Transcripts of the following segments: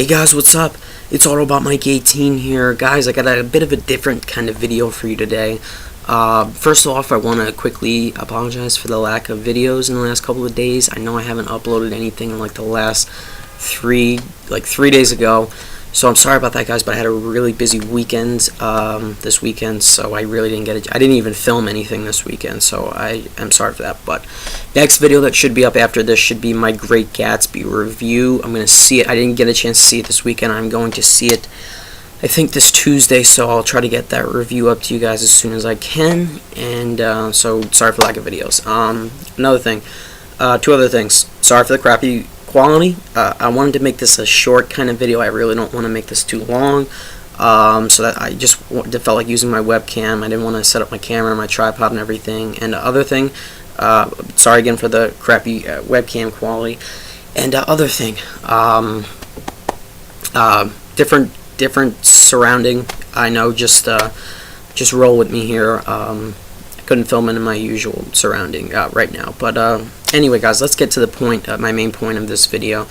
Hey guys, what's up? It's all about Mike 18 here. Guys, I got a bit of a different kind of video for you today. First off, I want to quickly apologize for the lack of videos in the last couple of days. I know I haven't uploaded anything in like the last three days ago. So I'm sorry about that, guys, but I had a really busy weekend this weekend, so I really didn't get it. I didn't even film anything this weekend, so I am sorry for that. But next video that should be up after this should be my Great Gatsby review. I'm going to see it. I didn't get a chance to see it this weekend. I'm going to see it, I think, this Tuesday, so I'll try to get that review up to you guys as soon as I can. And so sorry for lack of videos. Another thing, two other things. Sorry for the crappy quality. I wanted to make this a short kind of video. I really don't want to make this too long, so that I just felt like using my webcam. I didn't want to set up my camera, my tripod, and everything. And the other thing, sorry again for the crappy webcam quality. And other thing, different surrounding. I know, just roll with me here. I couldn't film it in my usual surrounding right now, but anyway, guys, let's get to the point, my main point of this video.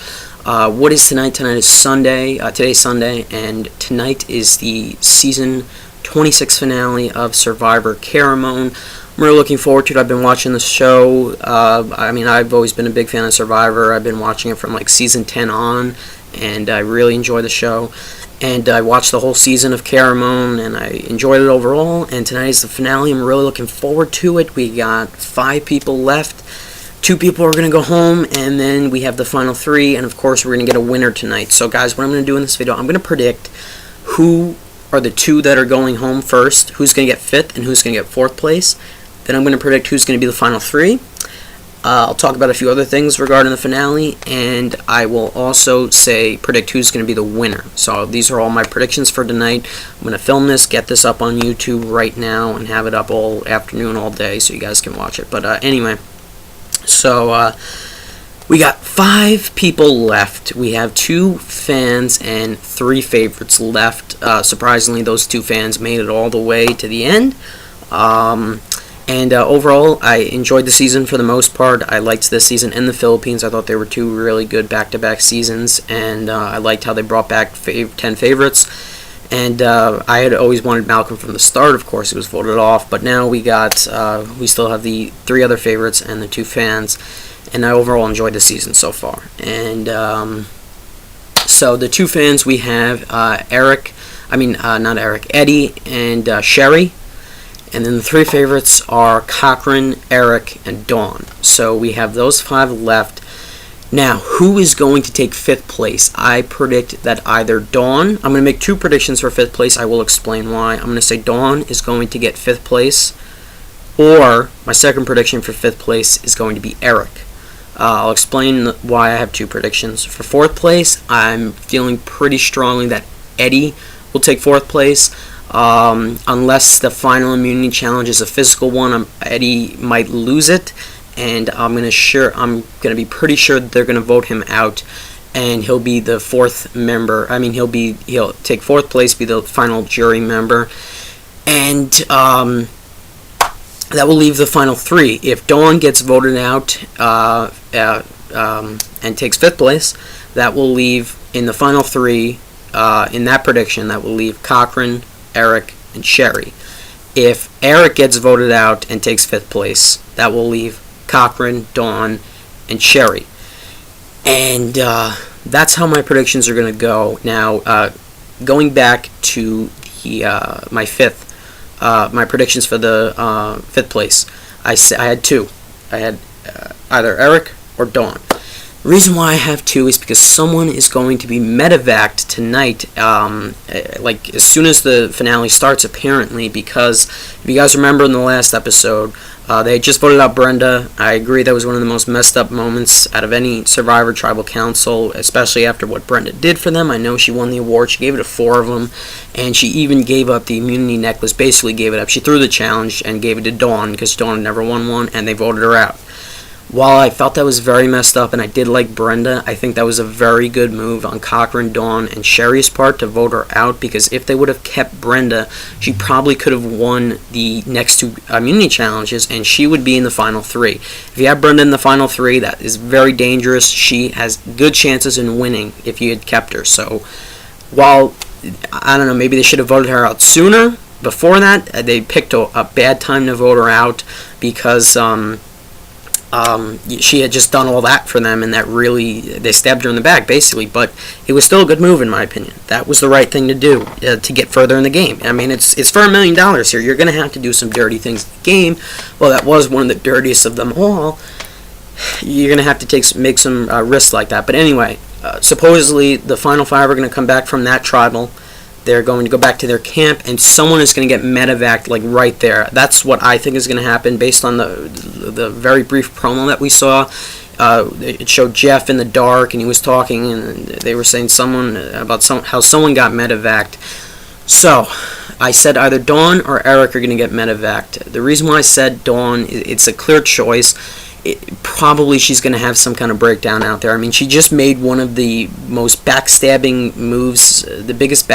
What is tonight? Tonight is Sunday. Today's Sunday, and tonight is the season 26 finale of Survivor Caramoan. I'm really looking forward to it. I've been watching the show. I mean, I've always been a big fan of Survivor. I've been watching it from like season 10 on, and I really enjoy the show. And I watched the whole season of Caramoan, and I enjoyed it overall. And tonight is the finale. I'm really looking forward to it. We got 5 people left. 2 people are going to go home, and then we have the final 3. And, of course, we're going to get a winner tonight. So, guys, what I'm going to do in this video, I'm going to predict who are the 2 that are going home first, who's going to get 5th, and who's going to get 4th place. Then I'm going to predict who's going to be the final 3. I'll talk about a few other things regarding the finale, and I will also predict who's going to be the winner. So these are all my predictions for tonight. I'm going to film this, get this up on YouTube right now, and have it up all afternoon, all day, so you guys can watch it. But anyway, so we got 5 people left. We have 2 fans and 3 favorites left. Surprisingly, those 2 fans made it all the way to the end. And overall, I enjoyed the season for the most part. I liked this season in the Philippines. I thought they were 2 really good back-to-back seasons, and I liked how they brought back 10 favorites. And I had always wanted Malcolm from the start. Of course, he was voted off, but now we still have the 3 other favorites and the 2 fans, and I overall enjoyed the season so far. And so the 2 fans, we have Eddie and Sherri. And then the 3 favorites are Cochran, Erik, and Dawn. So we have those 5 left. Now, who is going to take 5th place? I predict that either Dawn, I'm going to make 2 predictions for 5th place. I will explain why. I'm going to say Dawn is going to get 5th place, or my second prediction for 5th place is going to be Erik. I'll explain why I have 2 predictions. For 4th place, I'm feeling pretty strongly that Eddie will take 4th place. Unless the final immunity challenge is a physical one, Eddie might lose it, and I'm gonna be pretty sure that they're gonna vote him out, and he'll be the 4th member. I mean, he'll take 4th place, be the final jury member, and that will leave the final 3. If Dawn gets voted out and takes 5th place, that will leave in the final 3. In that prediction, that will leave Cochran, Erik, and Sherri. If Erik gets voted out and takes 5th place, that will leave Cochran, Dawn, and Sherri. And that's how my predictions are going to go. Now, going back to my predictions for the 5th place, I had 2. I had either Erik or Dawn. The reason why I have 2 is because someone is going to be medevaced tonight, like as soon as the finale starts, apparently, because if you guys remember in the last episode, they had just voted out Brenda. I agree that was one of the most messed up moments out of any Survivor Tribal Council, especially after what Brenda did for them. I know she won the award. She gave it to 4 of them, and she even gave up the immunity necklace, basically gave it up. She threw the challenge and gave it to Dawn, because Dawn had never won one, and they voted her out. While I felt that was very messed up and I did like Brenda, I think that was a very good move on Cochran, Dawn, and Sherri's part to vote her out, because if they would have kept Brenda, she probably could have won the next 2 immunity challenges and she would be in the final 3. If you have Brenda in the final 3, that is very dangerous. She has good chances in winning if you had kept her. So while, I don't know, maybe they should have voted her out sooner, before that, they picked a bad time to vote her out because she had just done all that for them, and that really, they stabbed her in the back, basically. But it was still a good move, in my opinion. That was the right thing to do to get further in the game. I mean, it's for $1 million here. You're going to have to do some dirty things in the game. Well, that was one of the dirtiest of them all. You're going to have to make some risks like that. But anyway, supposedly the final 5 are going to come back from that tribal. They're going to go back to their camp, and someone is going to get medevaced, like, right there. That's what I think is going to happen based on the very brief promo that we saw. It showed Jeff in the dark, and he was talking, and they were saying how someone got medevaced. So, I said either Dawn or Erik are going to get medevaced. The reason why I said Dawn, it's a clear choice. Probably she's going to have some kind of breakdown out there. I mean, she just made one of the most backstabbing moves, one of the biggest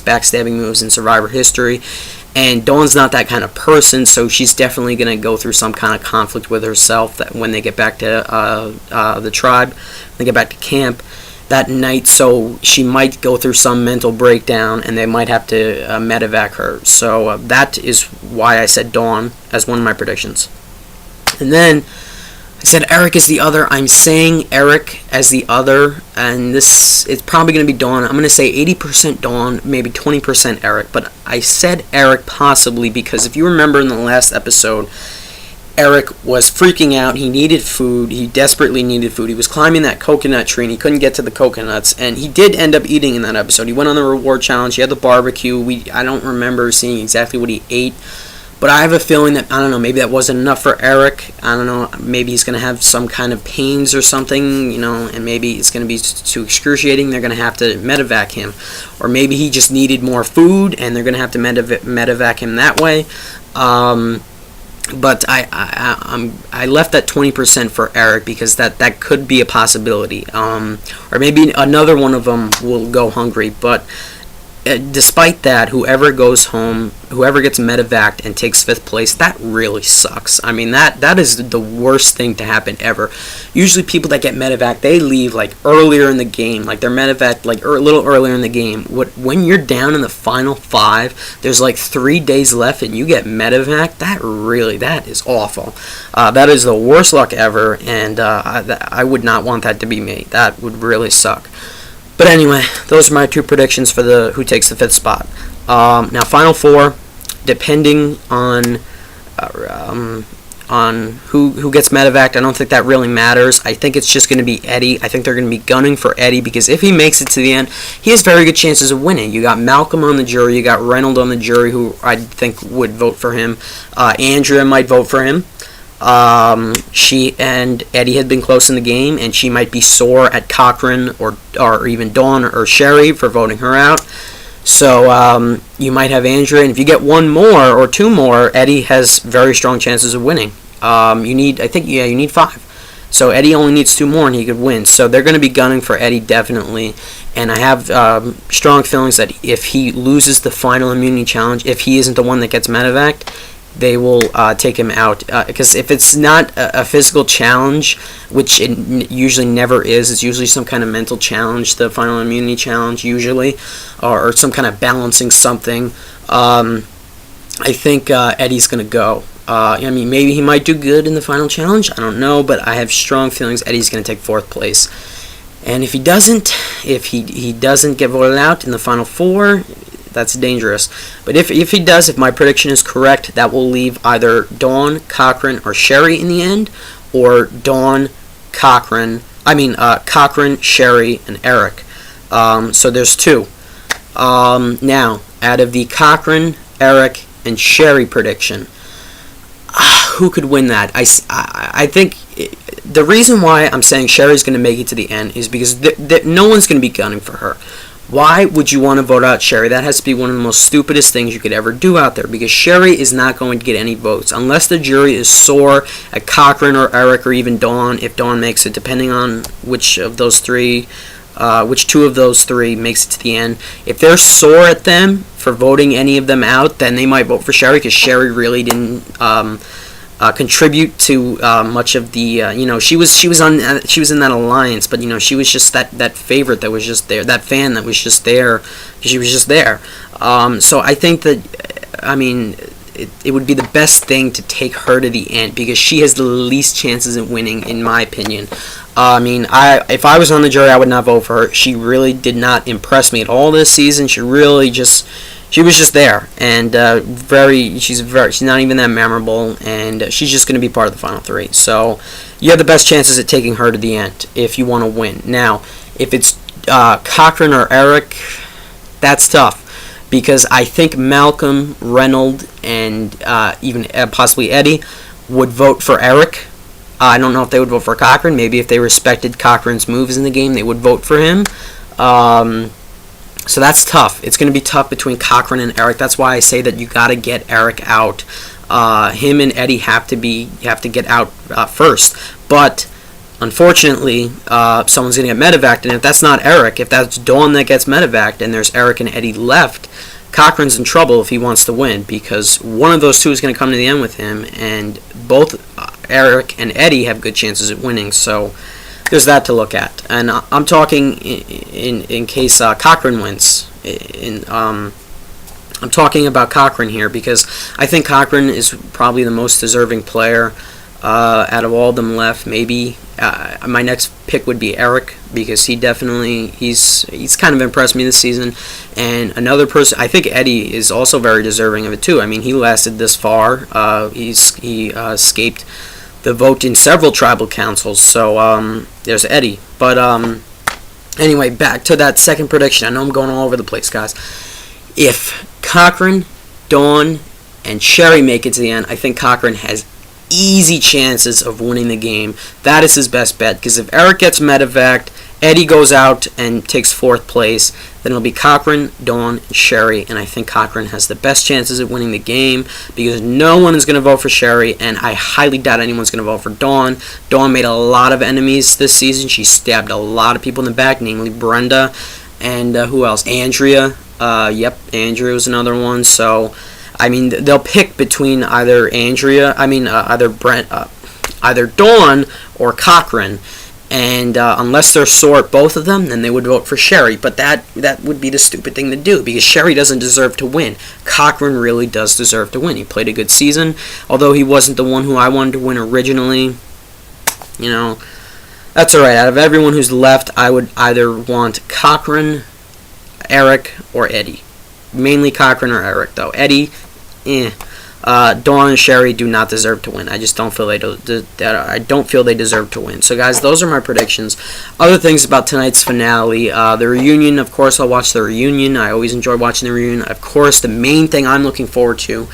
backstabbing moves in Survivor history. And Dawn's not that kind of person, so she's definitely going to go through some kind of conflict with herself that when they get back to the tribe, when they get back to camp that night. So she might go through some mental breakdown, and they might have to medevac her. So that is why I said Dawn as one of my predictions. And then I said Erik is the other. I'm saying Erik as the other, and it's probably going to be Dawn. I'm going to say 80% Dawn, maybe 20% Erik. But I said Erik possibly because if you remember in the last episode, Erik was freaking out. He needed food. He desperately needed food. He was climbing that coconut tree, and he couldn't get to the coconuts. And he did end up eating in that episode. He went on the reward challenge. He had the barbecue. I don't remember seeing exactly what he ate. But I have a feeling that, I don't know, maybe that wasn't enough for Erik. I don't know, maybe he's going to have some kind of pains or something, and maybe it's going to be too excruciating. They're going to have to medevac him. Or maybe he just needed more food, and they're going to have to medevac him that way. But I left that 20% for Erik because that could be a possibility. Or maybe another one of them will go hungry, but despite that, whoever goes home, whoever gets medevaced and takes 5th place, that really sucks. I mean, that is the worst thing to happen ever. Usually people that get medevaced, they leave like earlier in the game, like they're medevaced like a little earlier in the game. When you're down in the final 5, there's like 3 days left and you get medevaced, that is awful. That is the worst luck ever, and I would not want that to be me. That would really suck. But anyway, those are my 2 predictions for who takes the 5th spot. Now, final 4, depending on who gets medevaced, I don't think that really matters. I think it's just going to be Eddie. I think they're going to be gunning for Eddie because if he makes it to the end, he has very good chances of winning. You got Malcolm on the jury, you got Reynolds on the jury, who I think would vote for him. Andrea might vote for him. She and Eddie had been close in the game, and she might be sore at Cochran or even Dawn or Sherri for voting her out. So you might have Andrea, and if you get 1 more or 2 more, Eddie has very strong chances of winning. You need 5. So Eddie only needs 2 more, and he could win. So they're going to be gunning for Eddie definitely. And I have strong feelings that if he loses the final immunity challenge, if he isn't the one that gets medevaced, they will take him out. Because if it's not a physical challenge, which it usually never is, it's usually some kind of mental challenge, the final immunity challenge usually, or some kind of balancing something, I think Eddie's going to go. I mean, maybe he might do good in the final challenge, I don't know, but I have strong feelings Eddie's going to take 4th place. And if he doesn't, if he doesn't get voted out in the final 4, that's dangerous. But if he does, if my prediction is correct, that will leave either Dawn, Cochran, or Sherri in the end, or Dawn, Cochran, Sherri, and Erik. So there's 2. Now, out of the Cochran, Erik, and Sherri prediction, who could win that? I think the reason why I'm saying Sherri's going to make it to the end is because no one's going to be gunning for her. Why would you want to vote out Sherri? That has to be one of the most stupidest things you could ever do out there, because Sherri is not going to get any votes unless the jury is sore at Cochran or Erik or even Dawn, if Dawn makes it, depending on which of those three, which two of those three makes it to the end. If they're sore at them for voting any of them out, then they might vote for Sherri, because Sherri really didn't contribute to much of the she was in that alliance, but she was just that favorite that was just there, that fan that was just there because she was just there. So I think that it would be the best thing to take her to the end, because she has the least chances of winning, in my opinion. If I was on the jury, I would not vote for her. She really did not impress me at all this season. She was just there, and she's not even that memorable, and she's just going to be part of the final three. So you have the best chances at taking her to the end if you want to win. Now, if it's Cochran or Erik, that's tough, because I think Malcolm, Reynolds, and even possibly Eddie would vote for Erik. I don't know if they would vote for Cochran. Maybe if they respected Cochran's moves in the game, they would vote for him. So that's tough. It's going to be tough between Cochran and Erik. That's why I say that you got to get Erik out. Him and Eddie have to get out first. But unfortunately, someone's going to get medevaced, and if that's not Erik, if that's Dawn that gets medevaced, and there's Erik and Eddie left, Cochran's in trouble if he wants to win, because one of those two is going to come to the end with him, and both Erik and Eddie have good chances at winning. So there's that to look at, and I'm talking in case Cochran wins. I'm talking about Cochran here, because I think Cochran is probably the most deserving player out of all of them left. Maybe my next pick would be Erik, because he's kind of impressed me this season. And another person, I think Eddie is also very deserving of it too. He lasted this far. He escaped the vote in several tribal councils. So there's Eddie. But anyway, back to that second prediction. I know I'm going all over the place, guys. If Cochran, Dawn, and Sherri make it to the end, I think Cochran has easy chances of winning the game. That is his best bet, because if Erik gets medevaced, Eddie goes out and takes fourth place, then it'll be Cochran, Dawn, and Sherri, and I think Cochran has the best chances of winning the game, because no one is going to vote for Sherri, and I highly doubt anyone's going to vote for Dawn. Dawn made a lot of enemies this season. She stabbed a lot of people in the back, namely Brenda, and who else? Andrea. Andrea was another one. So they'll pick between either either Dawn or Cochran, and unless they're sore at both of them, then they would vote for Sherri. But that would be the stupid thing to do, because Sherri doesn't deserve to win. Cochran really does deserve to win. He played a good season, although he wasn't the one who I wanted to win originally. That's alright. Out of everyone who's left, I would either want Cochran, Erik, or Eddie. Mainly Cochran or Erik, though. Eddie, Dawn and Sherri do not deserve to win. I just don't feel they deserve to win. So, guys, those are my predictions. Other things about tonight's finale: the reunion. Of course, I'll watch the reunion. I always enjoy watching the reunion. Of course, the main thing I'm looking forward to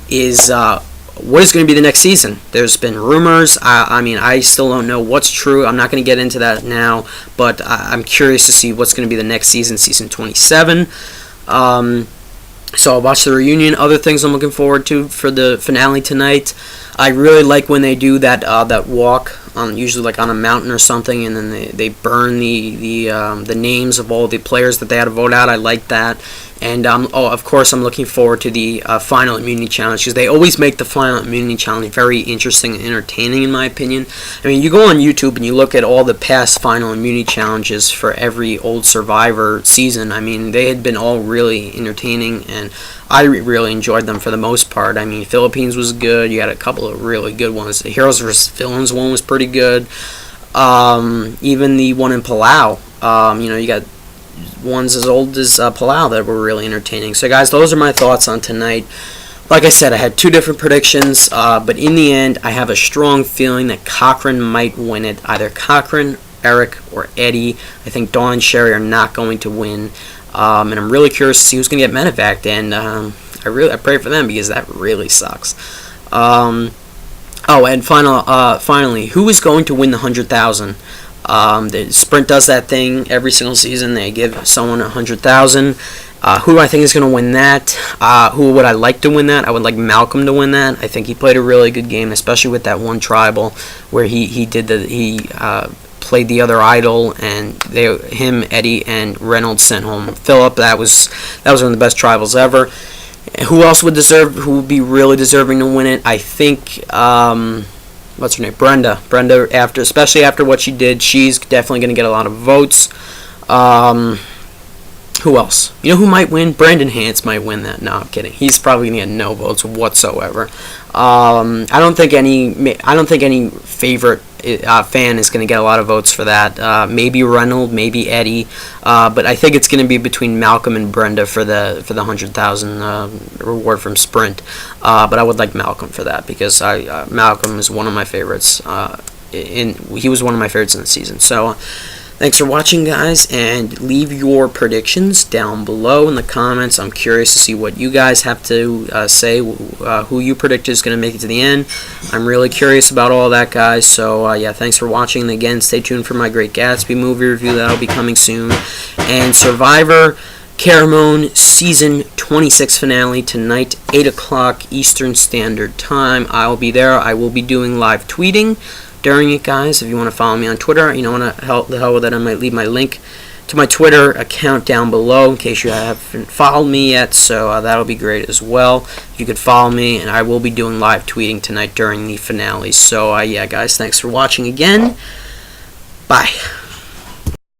is what is going to be the next season. There's been rumors. I still don't know what's true. I'm not going to get into that now, but I'm curious to see what's going to be the next season, season 27. So I'll watch the reunion. Other things I'm looking forward to for the finale tonight. I really like when they do that walk on, usually like on a mountain or something, and then they burn the names of all the players that they had to vote out. I like that. And of course, I'm looking forward to the final immunity challenge, because they always make the final immunity challenge very interesting and entertaining, in my opinion. You go on YouTube and you look at all the past final immunity challenges for every old Survivor season. They had been all really entertaining, and I really enjoyed them for the most part. Philippines was good. You had a couple of really good ones. The Heroes vs. Villains one was pretty good. Even the one in Palau. You got ones as old as Palau that were really entertaining. So, guys, those are my thoughts on tonight. Like I said, I had two different predictions, but in the end, I have a strong feeling that Cochran might win it. Either Cochran, Erik, or Eddie. I think Dawn and Sherri are not going to win, and I'm really curious to see who's going to get medevaced, and I pray for them, because that really sucks. And finally, who is going to win the 100,000? The Sprint does that thing every single season. They give someone 100,000. Who do I think is going to win that? Who would I like to win that? I would like Malcolm to win that. I think he played a really good game, especially with that one tribal where he played the other idol, and him, Eddie, and Reynolds sent home Philip. That was one of the best tribals ever. Who else would be really deserving to win it? I think what's her name? Brenda, especially after what she did, she's definitely going to get a lot of votes. Who else? You know who might win? Brandon Hance might win that. No, I'm kidding. He's probably going to get no votes whatsoever. I don't think any favorite fan is going to get a lot of votes for that. Maybe Reynolds, maybe Eddie, but I think it's going to be between Malcolm and Brenda for the 100,000 reward from Sprint. But I would like Malcolm for that because Malcolm is one of my favorites. He was one of my favorites in the season. So. Thanks for watching, guys, and leave your predictions down below in the comments. I'm curious to see what you guys have to say, who you predict is going to make it to the end. I'm really curious about all that, guys. So, yeah, thanks for watching. And again, stay tuned for my Great Gatsby movie review. That'll be coming soon. And Survivor Caramoan Season 26 finale tonight, 8 o'clock Eastern Standard Time. I'll be there. I will be doing live tweeting during it, guys. If you want to follow me on Twitter, the hell with it, I might leave my link to my Twitter account down below in case you haven't followed me yet, so that'll be great as well. If you could follow me, and I will be doing live tweeting tonight during the finale. So, yeah, guys, thanks for watching again. Bye.